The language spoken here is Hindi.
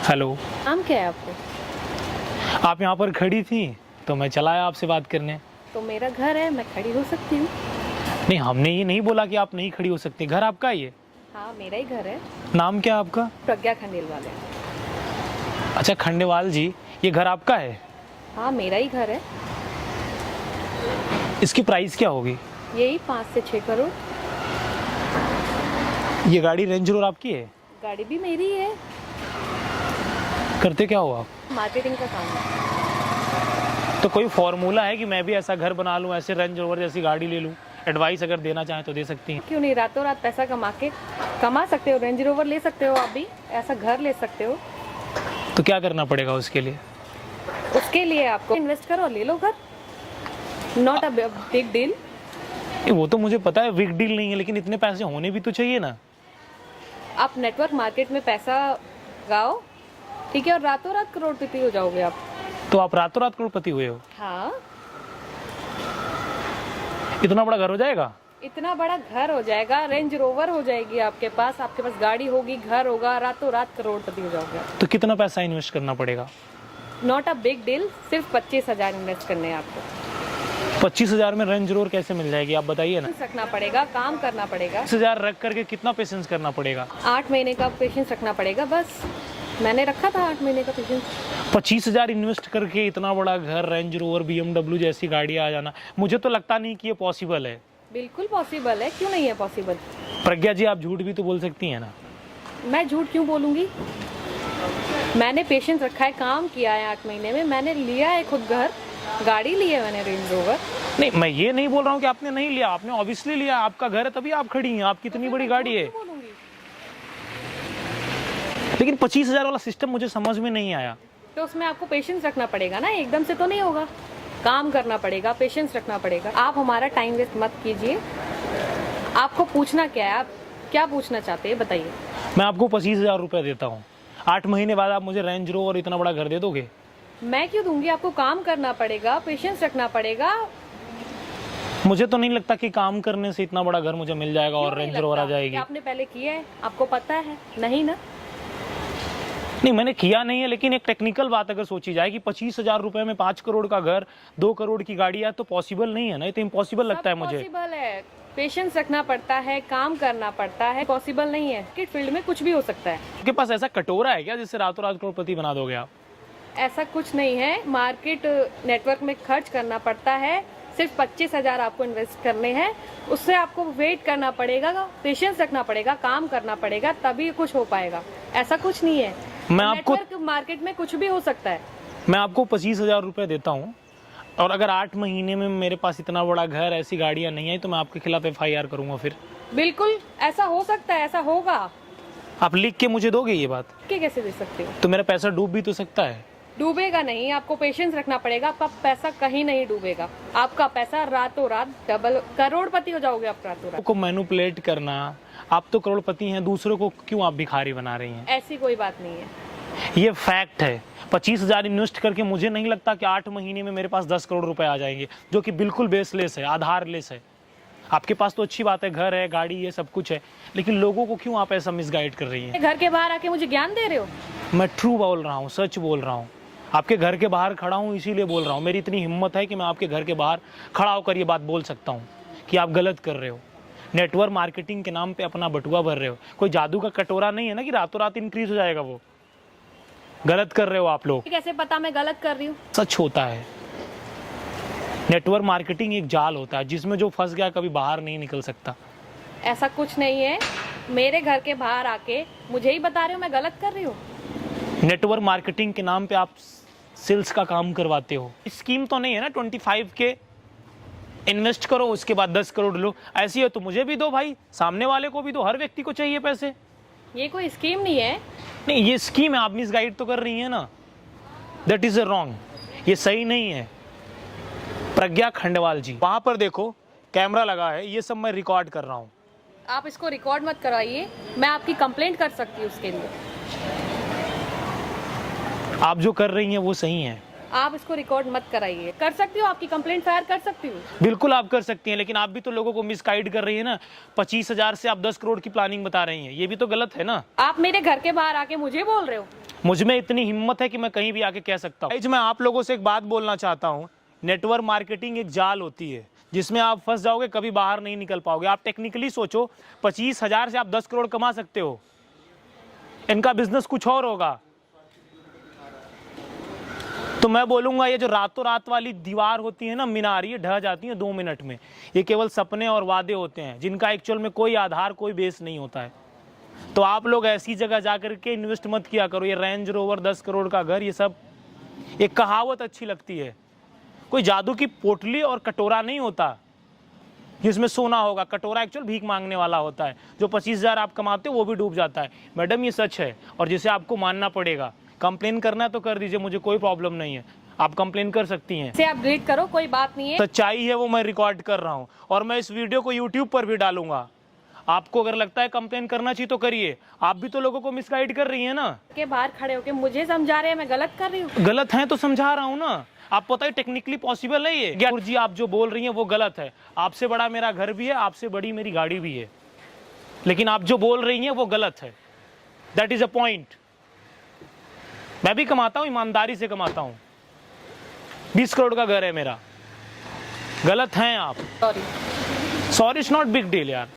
हेलो। नाम क्या है आपको? आप यहाँ पर खड़ी थी तो मैं चला आया आपसे बात करने। तो मेरा घर है, मैं खड़ी हो सकती हूँ। नहीं, हमने ये नहीं बोला कि आप नहीं खड़ी हो सकती। घर आपका ही है? हाँ, मेरा ही घर है। नाम क्या है आपका? प्रज्ञा खंडेलवाल है। अच्छा, खंडेवाल जी, ये घर आपका है? हाँ, मेरा ही घर है। इसकी प्राइस क्या होगी? यही 5 से 6 करोड़। ये गाड़ी रेंज रोवर आपकी है? गाड़ी भी मेरी है। करते क्या हो आप? मार्केटिंग का काम है। तो कोई फॉर्मूला है कि मैं भी ऐसा घर बना लूँ, ऐसे रेंज रोवर जैसी गाड़ी ले लूँ? एडवाइस अगर देना चाहें तो दे सकती हैं। क्यों नहीं, रातों रात पैसा कमा सकते हो। रेंज रोवर ले सकते हो, आप भी ऐसा घर ले सकते हो। तो क्या करना पड़ेगा उसके लिए? उसके लिए आपको इन्वेस्ट करो, ले लो घर। Not a big deal. वो तो मुझे पता है बिग डील नहीं है, लेकिन इतने पैसे होने भी तो चाहिए ना। आप नेटवर्क मार्केट में पैसा लगाओ, ठीक है, और रातों रात करोड़पति हो जाओगे आप। तो आप रातों रात करोड़पति हुए हो? हाँ, इतना बड़ा घर हो जाएगा? इतना बड़ा घर हो जाएगा, रेंज रोवर हो जाएगी आपके पास गाड़ी होगी, घर होगा, रातों रात करोड़पति हो जाओगे। तो कितना पैसा इन्वेस्ट करना पड़ेगा? नॉट अ बिग डील, सिर्फ 25,000 इन्वेस्ट करने हैं आपको। 25,000 में रेंज रोवर कैसे मिल जाएगी, आप बताइए ना। रखना पड़ेगा, काम करना पड़ेगा। 20,000 रख करके कितना पेशेंस करना पड़ेगा? 8 महीने का पेशेंस रखना पड़ेगा, बस। मैंने रखा था 8 महीने का पेशेंस। 25,000 इन्वेस्ट करके इतना बड़ा घर, रेंज रोवर, BMW जैसी गाड़ी आ जाना, मुझे तो लगता नहीं कि ये पॉसिबल है। बिल्कुल पॉसिबल है, क्यों नहीं है पॉसिबल? प्रज्ञा जी, आप झूठ भी तो बोल सकती हैं ना। मैं झूठ क्यों बोलूंगी? मैंने पेशेंस रखा है, काम किया है 8 महीने में। मैंने लिया है खुद घर, गाड़ी ली है मैंने, रेंज रोवर। नहीं, मैं ये नहीं बोल रहा हूँ कि आपने नहीं लिया, आपने ऑब्वियसली लिया। आपका घर है तभी आप खड़ी हैं, आपकी इतनी बड़ी गाड़ी है। लेकिन 25,000 वाला सिस्टम मुझे समझ में नहीं आया। तो उसमें आपको पेशेंस रखना पड़ेगा ना, एकदम से तो नहीं होगा। काम करना पड़ेगा, पेशेंस रखना पड़ेगा। आप हमारा टाइम वेस्ट मत कीजिए। आपको पूछना क्या है, आप क्या पूछना चाहते हैं बताइए। मैं आपको 25,000 रुपए देता हूँ, 8 महीने बाद आप मुझे रेंज रोवर इतना बड़ा घर दे दोगे? मैं क्यों दूंगी? आपको काम करना पड़ेगा, पेशेंस रखना पड़ेगा। मुझे तो नहीं लगता कि काम करने से इतना बड़ा घर मुझे मिल जाएगा और रेंज रोवर आ जाएगी। आपने पहले किया है, आपको पता है? नहीं ना। नहीं, मैंने किया नहीं है, लेकिन एक टेक्निकल बात अगर सोची जाए कि 25,000 रुपए में 5 करोड़ का घर, 2 करोड़ की गाड़ी है, तो पॉसिबल नहीं है ना। ये तो इम्पॉसिबल लगता है मुझे। पॉसिबल है, पेशेंस रखना पड़ता है, काम करना पड़ता है। पॉसिबल नहीं है, कि फील्ड में कुछ भी हो सकता है। आपके पास ऐसा कटोरा है क्या जिससे रातों रात करोड़पति बना दोगे आप? ऐसा कुछ नहीं है। मार्केट नेटवर्क में खर्च करना पड़ता है। सिर्फ 25,000 आपको इन्वेस्ट करने हैं। उससे आपको वेट करना पड़ेगा, पेशेंस रखना पड़ेगा, काम करना पड़ेगा, तभी कुछ हो पाएगा। ऐसा कुछ नहीं है। मैं आपको नेटवर्क मार्केट में कुछ भी हो सकता है। मैं आपको 25,000 रुपए देता हूँ, और अगर 8 महीने में मेरे पास इतना बड़ा घर, ऐसी गाड़ियाँ नहीं आई, तो मैं आपके खिलाफ FIR करूंगा। फिर बिल्कुल ऐसा हो सकता है, ऐसा होगा। आप लिख के मुझे दोगे ये बात? के कैसे दे सकते हो? तो मेरा पैसा डूब भी तो सकता है। डूबेगा नहीं, आपको पेशेंस रखना पड़ेगा। आपका पैसा कहीं नहीं डूबेगा। आपका पैसा रातों रात डबल, करोड़पति हो जाओगे आप रातों रात। को मैनिपुलेट करना, आप तो करोड़पति हैं, दूसरों को क्यों आप भिखारी बना रही हैं? ऐसी कोई बात नहीं है, ये फैक्ट है। 25,000 इन्वेस्ट करके मुझे नहीं लगता कि 8 महीने में मेरे पास 10 करोड़ रुपए आ जाएंगे, जो कि बिल्कुल बेसलेस है, आधारलेस है। आपके पास तो अच्छी बात है, घर है, गाड़ी है, सब कुछ है, लेकिन लोगों को क्यों आप ऐसा मिसगाइड कर रही हैं? घर के बाहर आके मुझे ज्ञान दे रहे हो? मैं ट्रू बोल रहा हूँ, सच बोल रहा हूँ। आपके घर के बाहर खड़ा हूँ इसीलिए बोल रहा हूँ। मेरी इतनी हिम्मत है कि मैं आपके घर के बाहर खड़ा होकर ये बात बोल सकता हूँ कि आप गलत कर रहे हो। नेटवर्क मार्केटिंग के नाम पे अपना बटुआ भर रहे हो। कोई जादू का कटोरा नहीं है ना कि रातों रात इंक्रीज हो जाएगा। वो गलत कर रहे हो आप लोग। कैसे पता मैं गलत कर रही हूँ? सच होता है। नेटवर्क मार्केटिंग एक जाल होता है जिसमें जो फंस गया कभी बाहर नहीं निकल सकता। ऐसा कुछ नहीं है। मेरे घर के बाहर आके मुझे ही बता रहे हो मैं गलत कर रही हूँ? नेटवर्क मार्केटिंग के नाम पे आप सेल्स का काम करवाते हो। स्कीम तो नहीं है ना 25 के इन्वेस्ट करो, उसके बाद 10 करोड़ लो। ऐसी है तो मुझे भी दो भाई, सामने वाले को भी दो, हर व्यक्ति को चाहिए पैसे। ये कोई स्कीम नहीं है। नहीं, ये स्कीम है, आप मिसगाइड तो कर रही है ना। दैट इज रॉन्ग, ये सही नहीं है। प्रज्ञा खंडेवाल जी, वहां पर देखो कैमरा लगा है, ये सब मैं रिकॉर्ड कर रहा हूँ। आप इसको रिकॉर्ड मत करवाइए, मैं आपकी कंप्लेंट कर सकती हूँ उसके लिए। आप जो कर रही हैं वो सही है। आप इसको रिकॉर्ड मत कराइए। कर सकती हो, आपकी कंप्लेंट फायर कर सकती हूँ। बिल्कुल आप कर सकती हैं, लेकिन आप भी तो लोगों को मिसगाइड कर रही है ना। 25,000 से आप 10 करोड़ की प्लानिंग बता रही हैं, ये भी तो गलत है ना। आप मेरे घर के बाहर आके मुझे बोल रहे हो। मुझ में इतनी हिम्मत है कि मैं कहीं भी आके कह सकता हूँ। मैं आप लोगों से एक बात बोलना चाहता हूँ, नेटवर्क मार्केटिंग एक जाल होती है जिसमें आप फंस जाओगे, कभी बाहर नहीं निकल पाओगे। आप टेक्निकली सोचो, 25,000 से आप 10 करोड़ कमा सकते हो, इनका बिजनेस कुछ और होगा। तो मैं बोलूंगा ये जो रातों रात वाली दीवार होती है ना, मीनार, ये ढह जाती है 2 मिनट में। ये केवल सपने और वादे होते हैं जिनका एक्चुअल में कोई आधार, कोई बेस नहीं होता है। तो आप लोग ऐसी जगह जाकर के इन्वेस्ट मत किया करो। ये रेंज रोवर, 10 करोड़ का घर, ये सब एक कहावत अच्छी लगती है। कोई जादू की पोटली और कटोरा नहीं होता जिसमें सोना होगा। कटोरा एक्चुअल भीख मांगने वाला होता है। जो 25,000 आप कमाते हो वो भी डूब जाता है। मैडम ये सच है और जिसे आपको मानना पड़ेगा। कंप्लेन करना है तो कर दीजिए, मुझे कोई प्रॉब्लम नहीं है, आप कंप्लेन कर सकती हैं। से आप डिलीट करो, कोई बात नहीं है। सच्चाई है वो मैं रिकॉर्ड कर रहा हूँ और मैं इस वीडियो को यूट्यूब पर भी डालूंगा। आपको अगर लगता है कंप्लेन करना चाहिए तो करिए। आप भी तो लोगों को मिसगाइड कर रही है ना। के बाहर खड़े होके मुझे समझा रहे हैं मैं गलत कर रही हूँ। गलत है तो समझा रहा हूँ ना। आप पता है टेक्निकली पॉसिबल है ये। क्या जी आप जो बोल रही हैं वो गलत है। आपसे बड़ा मेरा घर भी है, आपसे बड़ी मेरी गाड़ी भी है, लेकिन आप जो बोल रही हैं वो गलत है। That is a point. मैं भी कमाता हूँ, ईमानदारी से कमाता हूँ। 20 करोड़ का घर है मेरा। गलत हैं आप। Sorry. Sorry it's not big deal यार।